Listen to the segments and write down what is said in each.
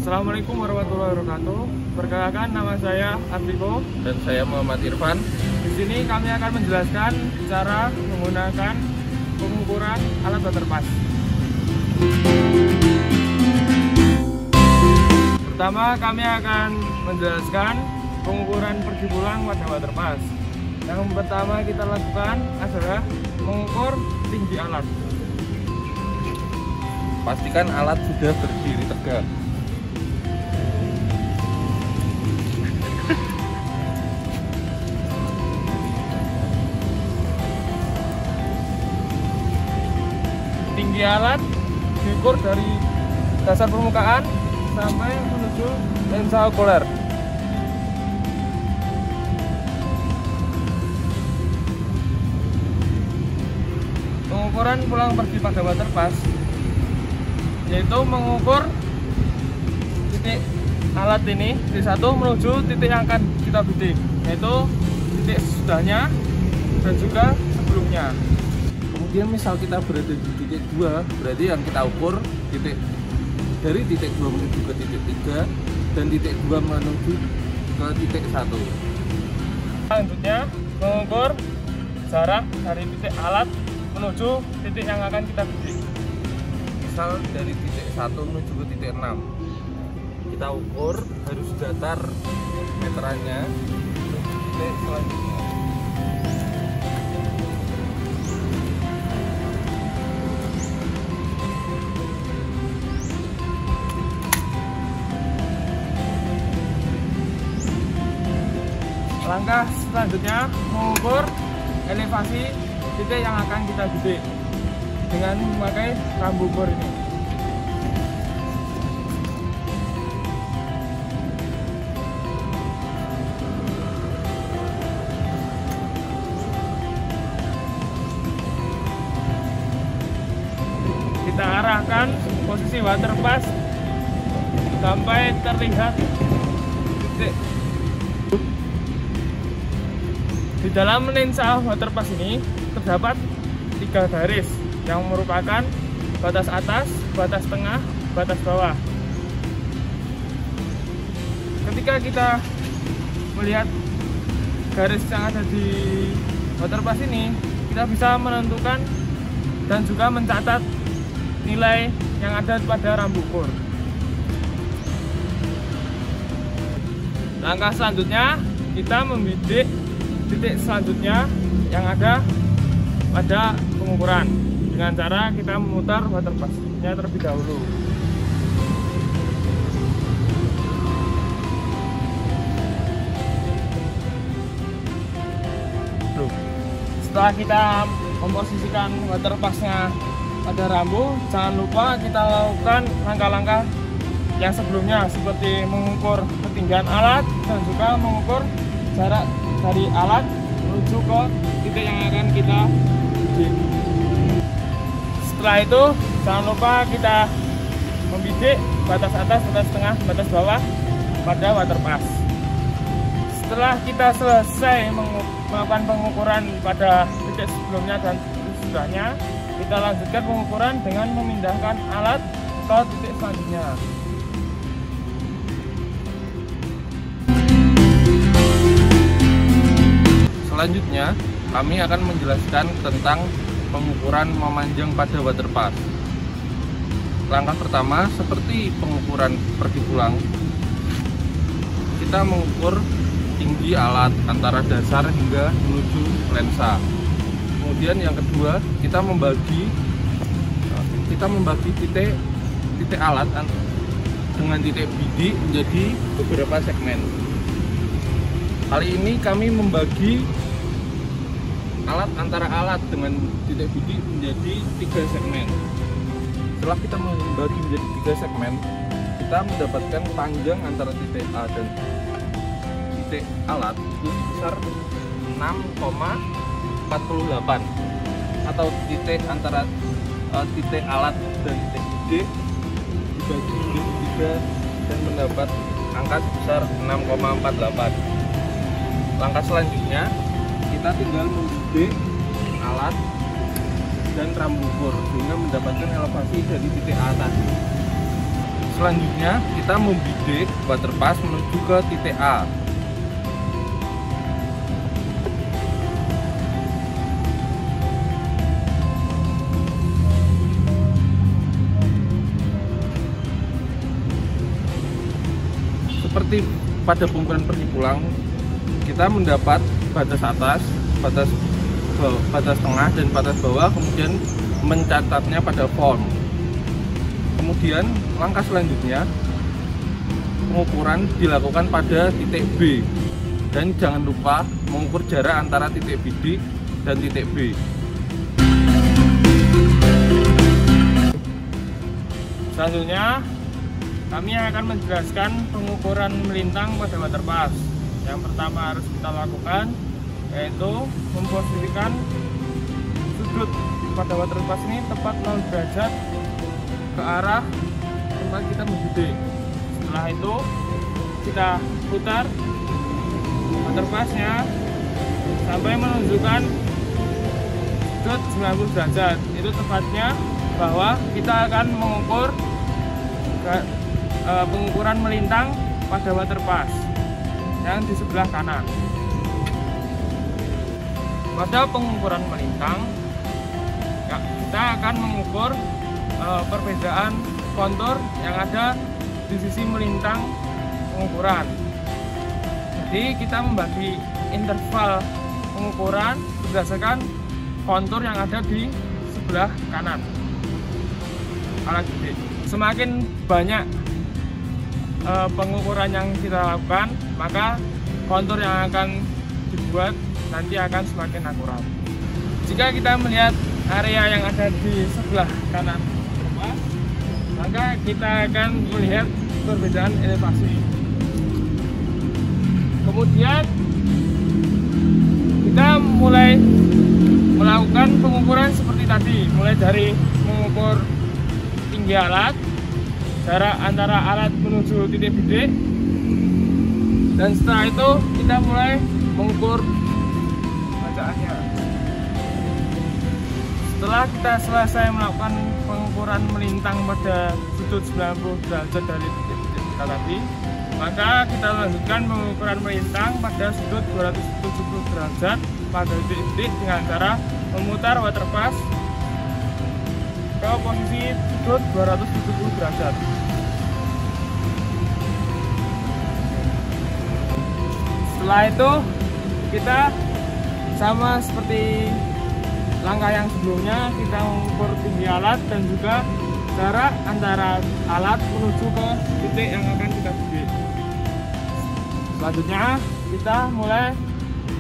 Assalamualaikum warahmatullahi wabarakatuh. Perkenalkan, nama saya Artiko dan saya Muhammad Irfan. Di sini kami akan menjelaskan cara menggunakan pengukuran alat waterpass. Pertama, kami akan menjelaskan pengukuran pergi pulang pada waterpass. Yang pertama kita lakukan adalah mengukur tinggi alat. Pastikan alat sudah berdiri tegak. Tinggi alat diukur dari dasar permukaan sampai menuju lensa okuler. Pengukuran pulang pergi pada waterpass yaitu mengukur titik alat ini titik satu menuju titik yang akan kita bidik, yaitu titik sesudahnya dan juga sebelumnya. Kemudian misal kita berada di titik 2, berarti yang kita ukur titik dari titik 2 menuju ke titik 3 dan titik 2 menuju ke titik 1. Selanjutnya mengukur jarak dari titik alat menuju titik yang akan kita bidik. Misal dari titik 1 menuju ke titik 6, kita ukur harus datar meterannya menuju titik selanjutnya. Langkah selanjutnya mengukur elevasi titik yang akan kita bidik dengan memakai rambu ukur ini. Kita arahkan posisi waterpass sampai terlihat titik. Di dalam lensa waterpass ini terdapat 3 garis yang merupakan batas atas, batas tengah, batas bawah. Ketika kita melihat garis yang ada di waterpass ini, kita bisa menentukan dan juga mencatat nilai yang ada pada rambu ukur. Langkah selanjutnya kita membidik titik selanjutnya yang ada pada pengukuran dengan cara kita memutar waterpass-nya terlebih dahulu. Setelah kita memposisikan waterpass-nya pada rambu, jangan lupa kita lakukan langkah-langkah yang sebelumnya seperti mengukur ketinggian alat dan juga mengukur jarak dari alat menuju ke titik yang akan kita bidik. Setelah itu jangan lupa kita membidik batas atas, batas tengah, batas bawah pada waterpass. Setelah kita selesai melakukan pengukuran pada titik sebelumnya dan sesudahnya, kita lanjutkan pengukuran dengan memindahkan alat ke titik selanjutnya. Selanjutnya, kami akan menjelaskan tentang pengukuran memanjang pada waterpass. Langkah pertama, seperti pengukuran pergi pulang, kita mengukur tinggi alat antara dasar hingga menuju lensa. Kemudian yang kedua, kita membagi titik alat dengan titik bidik menjadi beberapa segmen. Kali ini kami membagi alat antara alat dengan titik bidik menjadi 3 segmen. Setelah kita membagi menjadi 3 segmen, kita mendapatkan panjang antara titik A dan titik alat itu sebesar 6,48 atau titik antara titik alat dan titik bidik dibagi menjadi 3 dan mendapat angka sebesar 6,48. Langkah selanjutnya kita tinggal membidik alat dan rambu ukur sehingga mendapatkan elevasi dari titik A tadi. Selanjutnya kita membidik water pass menuju ke titik A. Seperti pada pengukuran pergi pulang, kita mendapat batas atas, batas tengah, dan batas bawah, kemudian mencatatnya pada form. Kemudian langkah selanjutnya pengukuran dilakukan pada titik B, dan jangan lupa mengukur jarak antara titik bidik dan titik B. Selanjutnya kami akan menjelaskan pengukuran melintang pada water pass. Yang pertama harus kita lakukan yaitu memposisikan sudut pada water pass ini tepat 0 derajat ke arah tempat kita membidik. Setelah itu kita putar water passnya sampai menunjukkan sudut 90 derajat. Itu tepatnya bahwa kita akan mengukur pengukuran melintang pada water pass yang di sebelah kanan. Pada pengukuran melintang kita akan mengukur perbedaan kontur yang ada di sisi melintang pengukuran. Jadi kita membagi interval pengukuran berdasarkan kontur yang ada di sebelah kanan alat bidik. Semakin banyak pengukuran yang kita lakukan, maka kontur yang akan dibuat nanti akan semakin akurat. Jika kita melihat area yang ada di sebelah kanan, maka kita akan melihat perbedaan elevasi. Kemudian kita mulai melakukan pengukuran seperti tadi, mulai dari mengukur tinggi alat, jarak antara alat menuju titik bidik, dan setelah itu kita mulai mengukur bacaannya. Setelah kita selesai melakukan pengukuran melintang pada sudut 90 derajat dari titik-titik kita tadi, maka kita lanjutkan pengukuran melintang pada sudut 270 derajat pada titik-titik dengan cara memutar water pass ke posisi sudut 270 derajat. Setelah itu kita sama seperti langkah yang sebelumnya, kita mengukur tinggi alat dan juga jarak antara alat menuju ke titik yang akan kita bidik. Selanjutnya kita mulai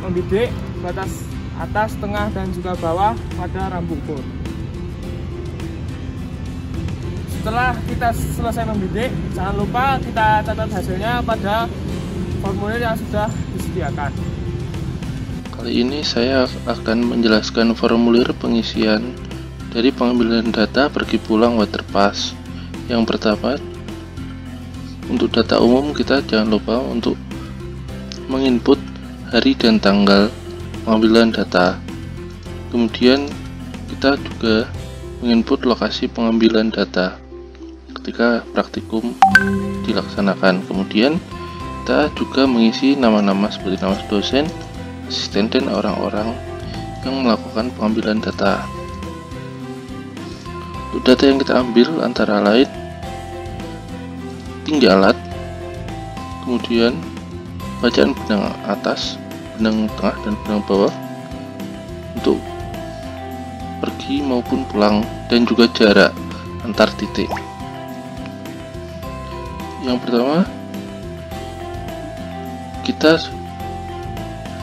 membidik batas atas, tengah, dan juga bawah pada rambu ukur. Setelah kita selesai membidik, jangan lupa kita catat hasilnya pada formulir yang sudah disediakan. Kali ini saya akan menjelaskan formulir pengisian dari pengambilan data pergi pulang water pass. Yang pertama, untuk data umum kita jangan lupa untuk menginput hari dan tanggal pengambilan data. Kemudian kita juga menginput lokasi pengambilan data ketika praktikum dilaksanakan. Kemudian kita juga mengisi nama-nama seperti nama dosen, asisten, dan orang-orang yang melakukan pengambilan data. Untuk data yang kita ambil antara lain tinggi alat, kemudian bacaan benang atas, benang tengah, dan benang bawah untuk pergi maupun pulang, dan juga jarak antar titik. Yang pertama, kita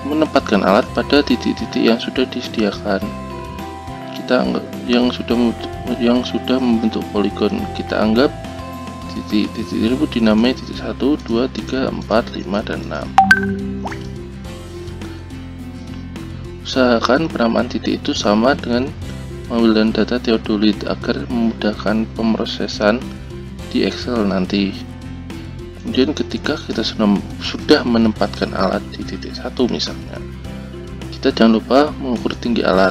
menempatkan alat pada titik-titik yang sudah disediakan. Kita anggap yang sudah membentuk poligon, kita anggap titik-titik tersebut dinamai titik 1, 2, 3, 4, 5, dan 6. Usahakan penamaan titik itu sama dengan pengambilan data theodolit agar memudahkan pemrosesan di Excel nanti. Kemudian ketika kita sudah menempatkan alat di titik 1 misalnya, kita jangan lupa mengukur tinggi alat.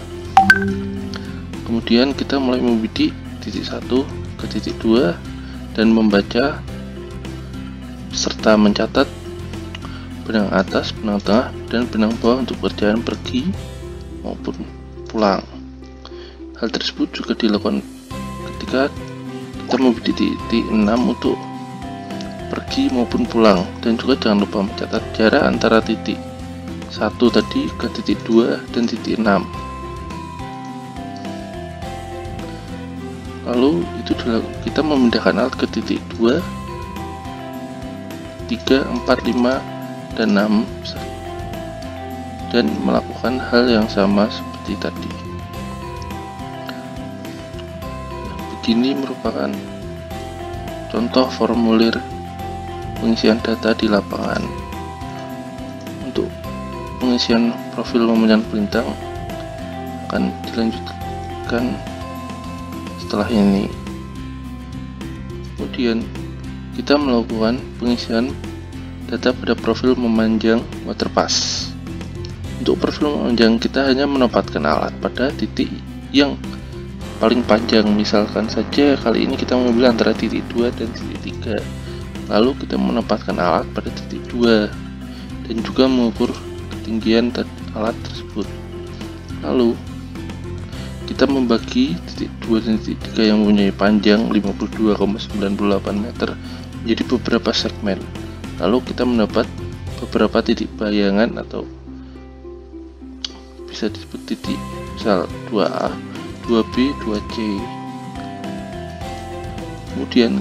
Kemudian kita mulai membidik titik 1 ke titik 2, dan membaca serta mencatat benang atas, benang tengah, dan benang bawah untuk perjalanan pergi maupun pulang. Hal tersebut juga dilakukan ketika kita memilih titik 6 untuk pergi maupun pulang, dan juga jangan lupa mencatat jarak antara titik 1 tadi ke titik 2 dan titik 6. Lalu itu kita memindahkan alat ke titik 2, 3, 4, 5, dan 6 dan melakukan hal yang sama seperti tadi. Begini merupakan contoh formulir pengisian data di lapangan. Untuk pengisian profil memanjang pelintang akan dilanjutkan setelah ini. Kemudian kita melakukan pengisian data pada profil memanjang waterpass. Untuk profil memanjang kita hanya menempatkan alat pada titik yang paling panjang. Misalkan saja kali ini kita mengambil antara titik 2 dan titik 3. Lalu kita menempatkan alat pada titik 2 dan juga mengukur ketinggian alat tersebut. Lalu kita membagi titik 2 dan titik 3 yang mempunyai panjang 52,98 meter menjadi beberapa segmen. Lalu kita mendapat beberapa titik bayangan atau bisa disebut titik, misal 2A, 2B, 2C. Kemudian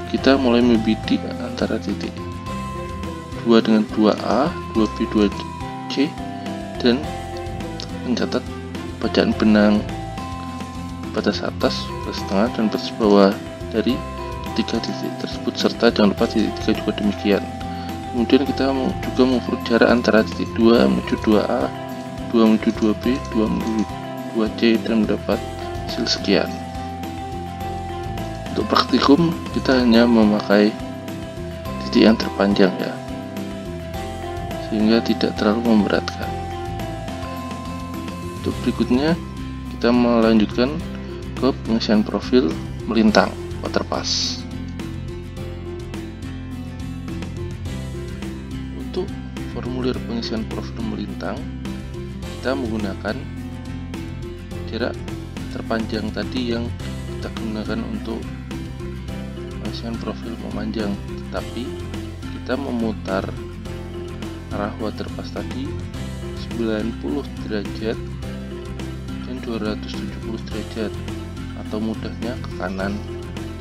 kita mulai membidik antara titik 2 dengan 2A, 2B, 2C dan mencatat bacaan benang batas atas, batas tengah, dan batas bawah dari tiga titik tersebut, serta jangan lupa titik 3 juga demikian. Kemudian kita juga mengukur jarak antara titik 2 menuju 2A, 2 menuju 2B, 2 menuju 2C dan mendapat hasil sekian. Untuk praktikum kita hanya memakai titik yang terpanjang ya, sehingga tidak terlalu memberatkan. Untuk berikutnya kita melanjutkan ke pengisian profil melintang waterpass. Untuk formulir pengisian profil melintang kita menggunakan jarak terpanjang tadi yang kita gunakan untuk pengisian profil memanjang, tetapi kita memutar arah waterpass tadi 90 derajat dan 270 derajat, atau mudahnya ke kanan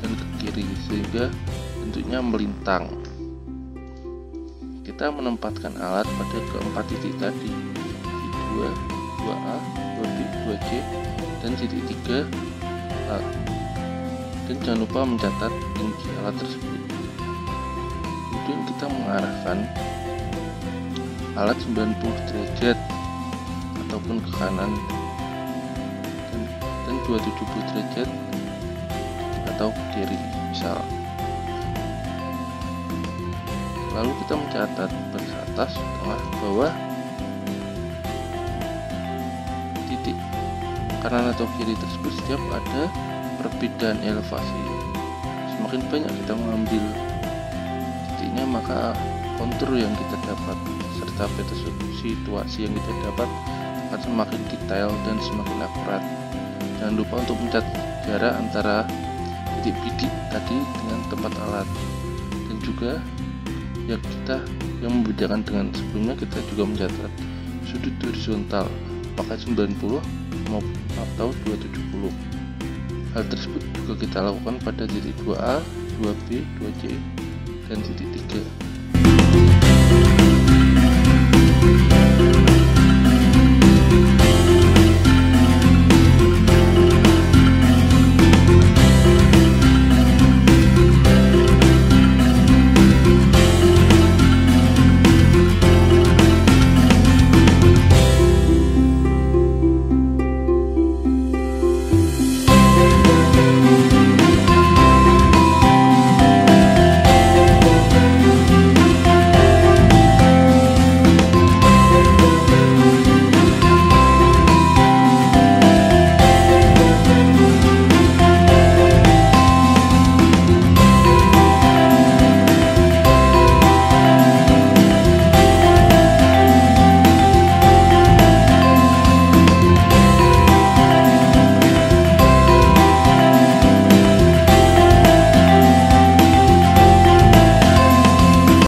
dan ke kiri, sehingga bentuknya melintang. Kita menempatkan alat pada keempat titik tadi, titik 2, 2A, 2B, 2C, dan titik 3 A. Dan jangan lupa mencatat tinggi alat tersebut. Kemudian kita mengarahkan alat 90 derajat ataupun ke kanan dan 270 derajat atau ke kiri misal. Lalu kita mencatat batas atas, tengah, bawah, titik kanan atau kiri tersebut setiap ada perbedaan elevasi. Semakin banyak kita mengambil titiknya, maka kontur yang kita dapat serta peta situasi yang kita dapat akan semakin detail dan semakin akurat. Jangan lupa untuk mencatat jarak antara titik bidik tadi dengan tempat alat, dan juga yang membedakan dengan sebelumnya, kita juga mencatat sudut horizontal apakah 90 maupun atau 270. Hal tersebut juga kita lakukan pada titik 2A, 2B, 2C, dan titik 3.